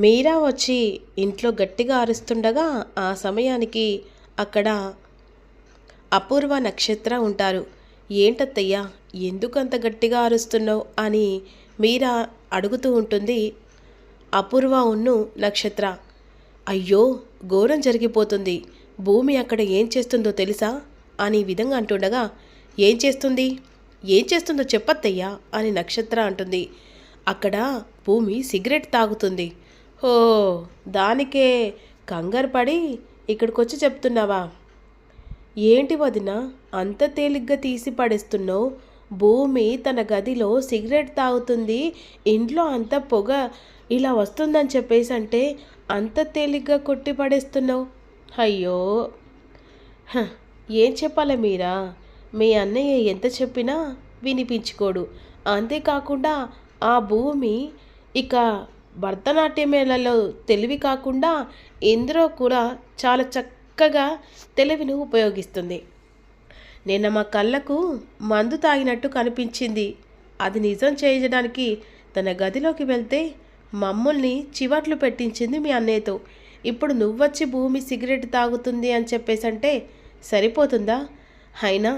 మీరా వచ్చి ఇంట్లో గట్టిగా అరుస్తుండగా ఆ సమయానికి అక్కడ అపూర్వ నక్షత్ర ఉంటారు. ఏంటత్తయ్యా, ఎందుకంత గట్టిగా అరుస్తున్నావు అని మీరా అడుగుతూ ఉంటుంది. అపూర్వ నక్షత్ర, అయ్యో ఘోరం జరిగిపోతుంది, భూమి అక్కడ ఏం చేస్తుందో తెలుసా అని ఈ విధంగా అంటుండగా, ఏం చేస్తుంది ఏం చేస్తుందో చెప్పత్తయ్యా అని నక్షత్ర అంటుంది. అక్కడ భూమి సిగరెట్ తాగుతుంది. ఓ, దానికే కంగారు పడి ఇక్కడికొచ్చి చెప్తున్నావా? ఏంటి వదిన అంత తేలిగ్గా తీసి పడేస్తున్నావు? భూమి తన గదిలో సిగరెట్ తాగుతుంది, ఇంట్లో అంత పొగ ఇలా వస్తుందని చెప్పేసి అంటే అంత తేలిగ్గా కొట్టి పడేస్తున్నావు. అయ్యో, ఏం చెప్పాలి మీరా? మీ అన్నయ్య ఎంత చెప్పినా వినిపించుకోడు. అంతేకాకుండా ఆ భూమి ఇక భరతనాట్యమేళలో తెలివి కాకుండా ఇందులో కూడా చాలా చక్కగా తెలివిని ఉపయోగిస్తుంది. నిన్న మా కళ్ళకు మందు తాగినట్టు కనిపించింది. అది నిజం చేయడానికి తన గదిలోకి వెళ్తే మమ్మల్ని చివర్లు పెట్టించింది మీ అన్నయ్యతో. ఇప్పుడు నువ్వొచ్చి భూమి సిగరెట్ తాగుతుంది అని చెప్పేసంటే సరిపోతుందా? అయినా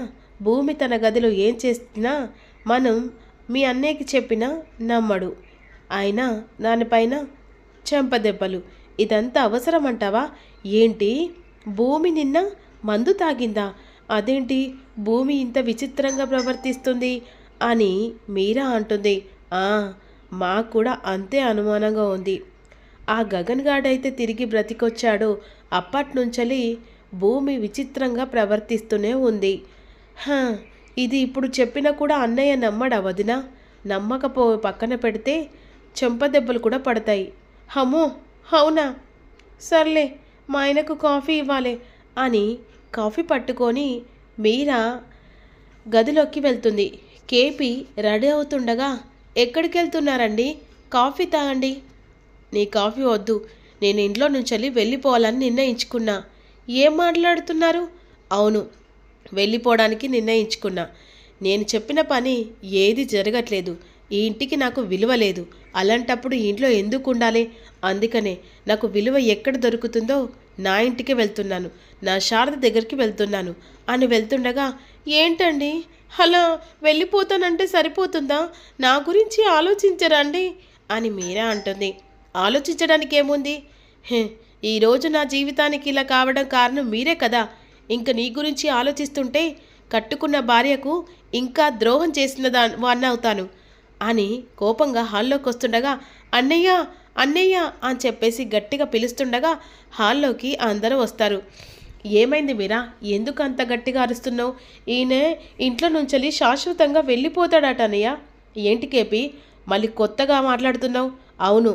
భూమి తన గదిలో ఏం చేస్తున్నా మనం మీ అన్నయ్యకి చెప్పినా నమ్మడు. అయినా దానిపైన చెంపదెబ్బలు. ఇదంతా అవసరమంటావా? ఏంటి, భూమి నిన్న మందు తాగిందా? అదేంటి భూమి ఇంత విచిత్రంగా ప్రవర్తిస్తుంది అని మీరా అంటుంది. మాకు కూడా అంతే అనుమానంగా ఉంది. ఆ గగన్ గాడైతే తిరిగి బ్రతికొచ్చాడో అప్పట్నుంచలి భూమి విచిత్రంగా ప్రవర్తిస్తూనే ఉంది. ఇది ఇప్పుడు చెప్పినా కూడా అన్నయ్య నమ్మడా వదినా? నమ్మకపో పక్కన పెడితే చెంపదెబ్బలు కూడా పడతాయి. అమ్మో, అవునా? సర్లే, మా ఆయనకు కాఫీ ఇవ్వాలి అని కాఫీ పట్టుకొని మీరా గదిలోకి వెళ్తుంది. కేపీ రెడీ అవుతుండగా, ఎక్కడికి వెళ్తున్నారండి? కాఫీ తాగండి. నీ కాఫీ వద్దు, నేను ఇంట్లో నుంచి వెళ్ళిపోవాలని నిర్ణయించుకున్నా. ఏం మాట్లాడుతున్నారు? అవును, వెళ్ళిపోవడానికి నిర్ణయించుకున్నా. నేను చెప్పిన పని ఏది జరగట్లేదు. ఈ ఇంటికి నాకు విలువ లేదు. అలాంటప్పుడు ఇంట్లో ఎందుకు ఉండాలి? అందుకనే నాకు విలువ ఎక్కడ దొరుకుతుందో నా ఇంటికి వెళ్తున్నాను, నా శారద దగ్గరికి వెళ్తున్నాను అని వెళ్తుండగా, ఏంటండి అలా వెళ్ళిపోతానంటే సరిపోతుందా? నా గురించి ఆలోచించరండి అని మీరా అంటుంది. ఆలోచించడానికి ఏముంది? ఈరోజు నా జీవితానికి ఇలా కావడం కారణం మీరే కదా. ఇంక నీ గురించి ఆలోచిస్తుంటే కట్టుకున్న భార్యకు ఇంకా ద్రోహం చేసిన వాన్నవుతాను అని కోపంగా హాల్లోకి వస్తుండగా, అన్నయ్య అన్నయ్య అని చెప్పేసి గట్టిగా పిలుస్తుండగా హాల్లోకి అందరూ వస్తారు. ఏమైంది మీరా, ఎందుకు అంత గట్టిగా అరుస్తున్నావు? ఈయన ఇంట్లో నుంచి శాశ్వతంగా వెళ్ళిపోతాడట అన్నయ్య. ఏంటి కేపీ, మళ్ళీ కొత్తగా మాట్లాడుతున్నావు? అవును,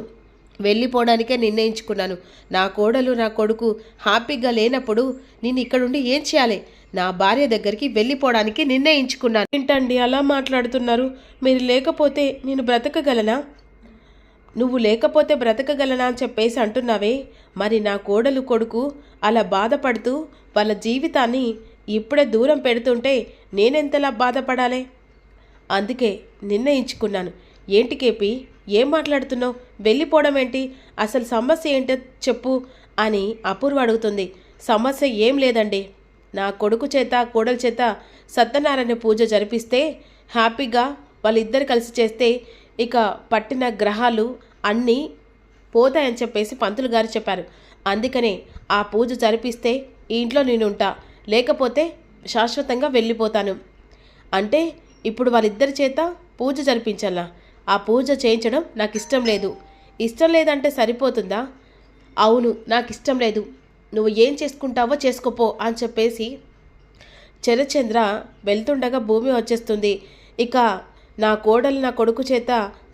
వెళ్ళిపోవడానికే నిర్ణయించుకున్నాను. నా కోడలు నా కొడుకు హ్యాపీగా లేనప్పుడు నేను ఇక్కడుండి ఏం చేయాలి? నా భార్య దగ్గరికి వెళ్ళిపోవడానికి నిర్ణయించుకున్నాను. ఏంటండి అలా మాట్లాడుతున్నారు? మీరు లేకపోతే నేను బ్రతకగలనా? నువ్వు లేకపోతే బ్రతకగలనా అని చెప్పేసి అంటున్నావే. మరి నా కోడలు కొడుకు అలా బాధపడుతూ వాళ్ళ జీవితాన్ని ఇప్పుడే దూరం పెడుతుంటే నేనెంతలా బాధపడాలి? అందుకే నిర్ణయించుకున్నాను. ఏంటి కేపీ, ఏం మాట్లాడుతున్నావు? వెళ్ళిపోవడం ఏంటి? అసలు సమస్య ఏంటో చెప్పు అని అపూర్వ అడుగుతుంది. సమస్య ఏం లేదండి. నా కొడుకు చేత కోడల చేత సత్యనారాయణ పూజ జరిపిస్తే హ్యాపీగా వాళ్ళిద్దరు కలిసి చేస్తే ఇక పట్టిన గ్రహాలు అన్నీ పోతాయని చెప్పేసి పంతులు గారు చెప్పారు. అందుకనే ఆ పూజ జరిపిస్తే ఈ ఇంట్లో నేను ఉంటా, లేకపోతే శాశ్వతంగా వెళ్ళిపోతాను. అంటే ఇప్పుడు వాళ్ళిద్దరి చేత పూజ జరిపించాలా? ఆ పూజ చేయించడం నాకు ఇష్టం లేదు. ఇష్టం లేదంటే సరిపోతుందా? అవును, నాకు ఇష్టం లేదు. నువ్వు ఏం చేసుకుంటావో చేసుకోపో అని చెప్పేసి చరచంద్ర వెళ్తుండగా భూమి వచ్చేస్తుంది. ఇక నా కోడలు నా కొడుకు చేత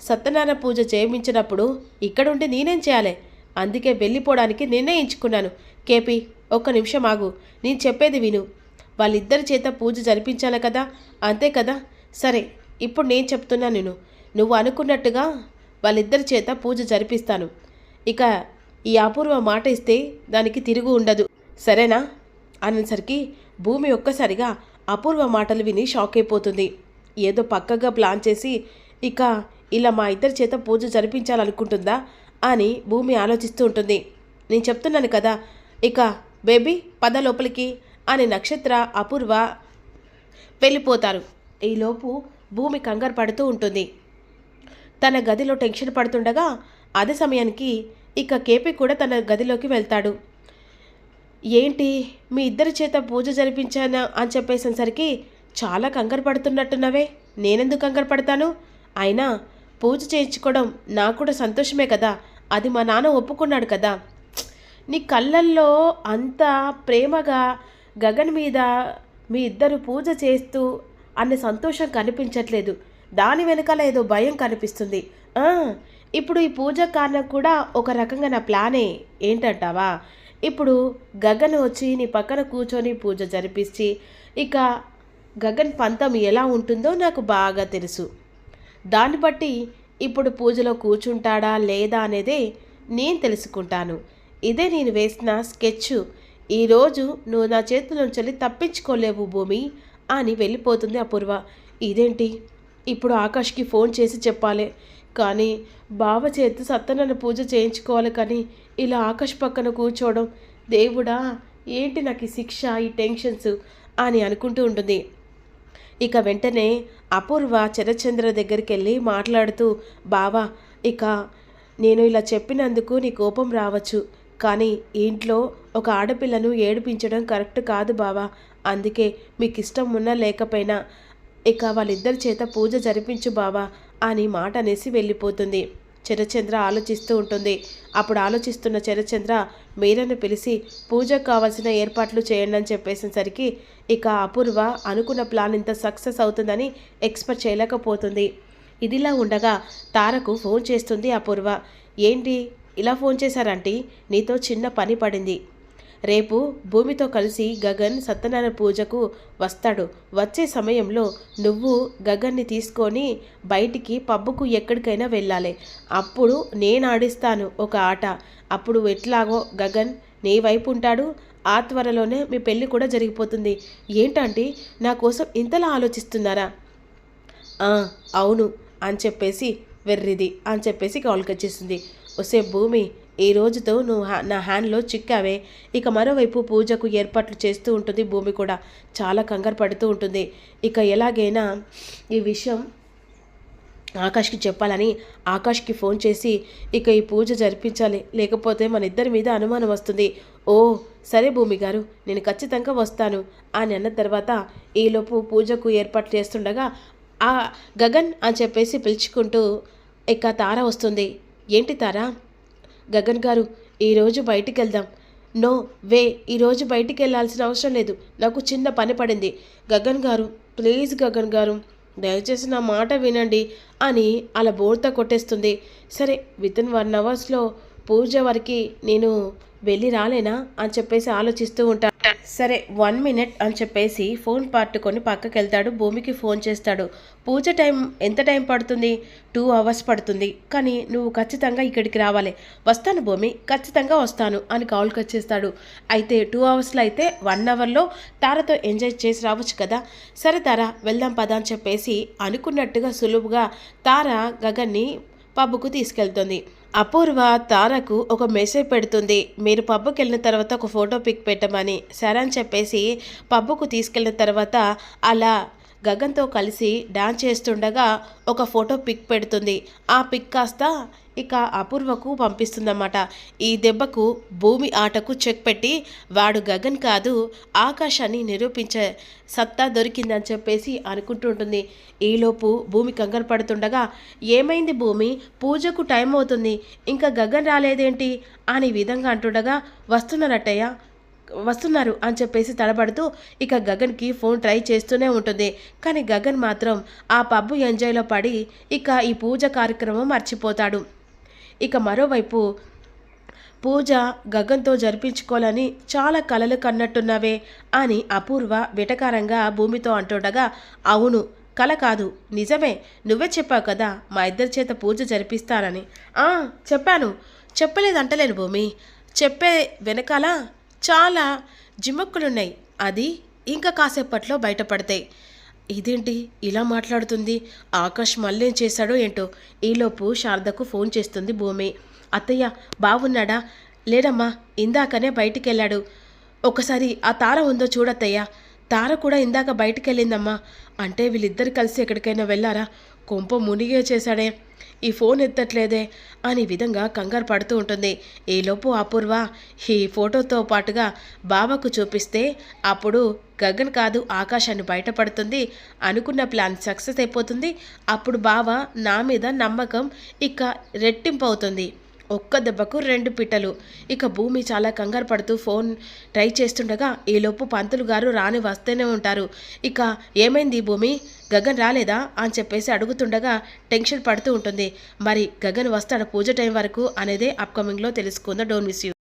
సత్యనారాయణ పూజ చేయించినప్పుడు ఇక్కడుండి నేనేం చేయాలి? అందుకే వెళ్ళిపోవడానికి నిర్ణయించుకున్నాను. కేపీ, ఒక్క నిమిషం ఆగు, నేను చెప్పేది విను. వాళ్ళిద్దరి చేత పూజ జరిపించాలి కదా, అంతే కదా? సరే, ఇప్పుడు నేను చెప్తున్నా, నువ్వు అనుకున్నట్టుగా వాళ్ళిద్దరి చేత పూజ జరిపిస్తాను. ఇక ఈ అపూర్వ మాట ఇస్తే దానికి తిరుగు ఉండదు, సరేనా? అనేసరికి భూమి ఒక్కసారిగా అపూర్వ మాటలు విని షాక్ అయిపోతుంది. ఏదో పక్కగా ప్లాన్ చేసి ఇక ఇలా మా ఇద్దరి చేత పూజ జరిపించాలనుకుంటుందా అని భూమి ఆలోచిస్తూ ఉంటుంది. నేను చెప్తున్నాను కదా, ఇక బేబీ పద లోపలికి అని నక్షత్ర అపూర్వ వెళ్ళిపోతారు. ఈలోపు భూమి కంగారు పడుతూ ఉంటుంది. తన గదిలో టెన్షన్ పడుతుండగా అదే సమయానికి ఇక కేపీ కూడా తన గదిలోకి వెళ్తాడు. ఏంటి మీ ఇద్దరి చేత పూజ జరిపించాను అని చెప్పేసరికి చాలా కంగారు పడుతున్నట్టున్నవే. నేనెందుకు కంగారు పడతాను? అయినా పూజ చేయించుకోవడం నాకు కూడా సంతోషమే కదా. అది మా నాన్న ఒప్పుకున్నాడు కదా. నీ కళ్ళల్లో అంత ప్రేమగా గగన్ మీద మీ ఇద్దరు పూజ చేస్తూ అన్న సంతోషం కనిపించట్లేదు. దాని వెనకాల ఏదో భయం కనిపిస్తుంది. ఇప్పుడు ఈ పూజ కారణం కూడా ఒక రకంగా నా ప్లానే ఏంటంటావా? ఇప్పుడు గగన్ వచ్చి నీ పక్కన కూర్చొని పూజ జరిపించి ఇక గగన్ పంతం ఎలా ఉంటుందో నాకు బాగా తెలుసు. దాన్ని బట్టి ఇప్పుడు పూజలో కూర్చుంటాడా లేదా అనేదే నేను తెలుసుకుంటాను. ఇదే నేను వేసిన స్కెచ్. ఈరోజు నువ్వు నా చేతిలోంచి తప్పించుకోలేవు భూమి అని వెళ్ళిపోతుంది అపూర్వ. ఇదేంటి ఇప్పుడు ఆకాష్కి ఫోన్ చేసి చెప్పాలి, కానీ బావ చేతి సత్యనారాయణ పూజ చేయించుకోవాలి, కానీ ఇలా ఆకాష్ పక్కన కూర్చోవడం, దేవుడా ఏంటి నాకు ఈ శిక్ష, ఈ టెన్షన్స్ అని అనుకుంటూ ఉంటుంది. ఇక వెంటనే అపూర్వ శరత్చంద్ర దగ్గరికి వెళ్ళి మాట్లాడుతూ, బావా ఇక నేను ఇలా చెప్పినందుకు నీ కోపం రావచ్చు, కానీ ఇంట్లో ఒక ఆడపిల్లను ఏడిపించడం కరెక్ట్ కాదు బావా. అందుకే మీకు ఇష్టం ఉన్నా లేకపోయినా ఇక వాళ్ళిద్దరి చేత పూజ జరిపించు బావా అని మాట అనేసి వెళ్ళిపోతుంది. శరత్చంద్ర ఆలోచిస్తూ ఉంటుంది. అప్పుడు ఆలోచిస్తున్న శరత్చంద్ర మీరను పిలిచి పూజకు కావాల్సిన ఏర్పాట్లు చేయండి అని చెప్పేసరికి ఇక అపూర్వ అనుకున్న ప్లాన్ ఇంత సక్సెస్ అవుతుందని ఎక్స్పెక్ట్ చేయలేకపోతుంది. ఇదిలా ఉండగా తారకు ఫోన్ చేస్తుంది అపూర్వ. ఏంటి ఇలా ఫోన్ చేశారంటే నీతో చిన్న పని పడింది. రేపు భూమితో కలిసి గగన్ సత్యనారాయణ పూజకు వస్తాడు. వచ్చే సమయంలో నువ్వు గగన్ని తీసుకొని బయటికి పబ్బుకు ఎక్కడికైనా వెళ్ళాలి. అప్పుడు నేను ఆడిస్తాను ఒక ఆట. అప్పుడు ఎట్లాగో గగన్ నీ వైపు ఉంటాడు. ఆ త్వరలోనే మీ పెళ్ళి కూడా జరిగిపోతుంది. ఏంటంటే నా కోసం ఇంతలా ఆలోచిస్తున్నారా? అవును అని చెప్పేసి వెర్రిది అని చెప్పేసి కాల్కి వచ్చేసింది. వస్తే భూమి ఈ రోజుతో నువ్వు నా హ్యాండ్లో చిక్కావే. ఇక మరోవైపు పూజకు ఏర్పాట్లు చేస్తూ ఉంటుంది. భూమి కూడా చాలా కంగారు పడుతూ ఉంటుంది. ఇక ఎలాగైనా ఈ విషయం ఆకాష్కి చెప్పాలని ఆకాష్కి ఫోన్ చేసి ఇక ఈ పూజ జరిపించాలి, లేకపోతే మన ఇద్దరి మీద అనుమానం వస్తుంది. ఓ సరే భూమి గారు, నేను ఖచ్చితంగా వస్తాను అని అన్న తర్వాత ఈలోపు పూజకు ఏర్పాట్లు చేస్తుండగా ఆ గగన్ అని చెప్పేసి పిలుచుకుంటూ ఇక తార వస్తుంది. ఏంటి తారా? గగన్ గారు ఈరోజు బయటికి వెళ్దాం. నో వే, ఈరోజు బయటికి వెళ్ళాల్సిన అవసరం లేదు, నాకు చిన్న పని పడింది. గగన్ గారు ప్లీజ్ గగన్ గారు దయచేసి నా మాట వినండి అని అలా బోర్తా కొట్టేస్తుంది. సరే వితిన్ 1 అవర్స్లో పూజ వరకు నేను వెళ్ళి రాలేనా అని చెప్పేసి ఆలోచిస్తూ ఉంటాను. సరే 1 మినిట్ అని చెప్పేసి ఫోన్ పట్టుకొని పక్కకి వెళ్తాడు. భూమికి ఫోన్ చేస్తాడు. పూజ టైం ఎంత టైం పడుతుంది? 2 అవర్స్ పడుతుంది, కానీ నువ్వు ఖచ్చితంగా ఇక్కడికి రావాలి. వస్తాను భూమి, ఖచ్చితంగా వస్తాను అని కాల్ కట్ చేస్తాడు. అయితే 2 అవర్స్లో అయితే 1 అవర్లో తారతో ఎంజాయ్ చేసి రావచ్చు కదా. సరే తార వెళ్దాం పదా అని చెప్పేసి అనుకున్నట్టుగా సులువుగా తార గగన్ని పబ్బుకు తీసుకెళ్తుంది. అపూర్వ తారకు ఒక మెసేజ్ పెడుతుంది, మీరు పబ్బుకి వెళ్ళిన తర్వాత ఒక ఫోటో పిక్ పెట్టమని. సరే అని చెప్పేసి పబ్బుకు తీసుకెళ్ళిన తర్వాత అలా గగన్తో కలిసి డాన్స్ చేస్తుండగా ఒక ఫోటో పిక్ పెడుతుంది. ఆ పిక్ కాస్త ఇక అపూర్వకు పంపిస్తుందన్నమాట. ఈ దెబ్బకు భూమి ఆటకు చెక్ పెట్టి వాడు గగన్ కాదు ఆకాశాన్ని నిరూపించే సత్తా దొరికిందని చెప్పేసి అనుకుంటుంటుంది. ఈలోపు భూమి కంగారు పడుతుండగా ఏమైంది భూమి, పూజకు టైం అవుతుంది, ఇంకా గగన్ రాలేదేంటి అని విధంగా అంటుండగా వస్తున్నారు అని చెప్పేసి తడబడుతూ ఇక గగన్కి ఫోన్ ట్రై చేస్తూనే ఉంటుంది. కానీ గగన్ మాత్రం ఆ పబ్బు ఎంజాయ్లో పడి ఇక ఈ పూజ కార్యక్రమం మర్చిపోతాడు. ఇక మరోవైపు పూజ గగన్తో జరిపించుకోవాలని చాలా కలలు కన్నట్టున్నవే అని అపూర్వ వెటకారంగా భూమితో అంటుండగా, అవును కల కాదు నిజమే, నువ్వే చెప్పావు కదా మా ఇద్దరి చేత పూజ జరిపిస్తానని. చెప్పాను, చెప్పలేదంటలేను భూమి, చెప్పే వెనకాల చాలా జిమ్మక్కులున్నాయి, అది ఇంకా కాసేపట్లో బయటపడతాయి. ఇదేంటి ఇలా మాట్లాడుతుంది, ఆకాష్ మళ్ళేం చేశాడో ఏంటో. ఈలోపు శారదకు ఫోన్ చేస్తుంది భూమి. అత్తయ్య బావున్నాడా? లేదమ్మా, ఇందాకనే బయటికెళ్ళాడు. ఒకసారి ఆ తార ఉందో చూడత్తయ్య. తార కూడా ఇందాక బయటికెళ్ళిందమ్మా. అంటే వీళ్ళిద్దరు కలిసి ఎక్కడికైనా వెళ్ళారా? కొంప మునిగే చేశాడే, ఈ ఫోన్ ఎత్తట్లేదే అని విధంగా కంగారు పడుతూ ఉంటుంది. ఈలోపు అపూర్వ ఈ ఫోటోతో పాటుగా బావకు చూపిస్తే అప్పుడు గగన్ కాదు ఆకాశాన్ని బయటపడుతుంది. అనుకున్న ప్లాన్ సక్సెస్ అయిపోతుంది. అప్పుడు బావ నా మీద నమ్మకం ఇక రెట్టింపు అవుతుంది. ఒక్క దెబ్బకు 2 పిట్టలు. ఇక భూమి చాలా కంగారు పడుతూ ఫోన్ ట్రై చేస్తుండగా ఈలోపు పంతులు గారు రాని వస్తూనే ఉంటారు. ఇక ఏమైంది భూమి, గగన్ రాలేదా అని చెప్పేసి అడుగుతుండగా టెన్షన్ పడుతూ ఉంటుంది. మరి గగన్ వస్తాడు పూజ టైం వరకు అనేదే అప్కమింగ్లో తెలుసుకుందాం. Don't miss you.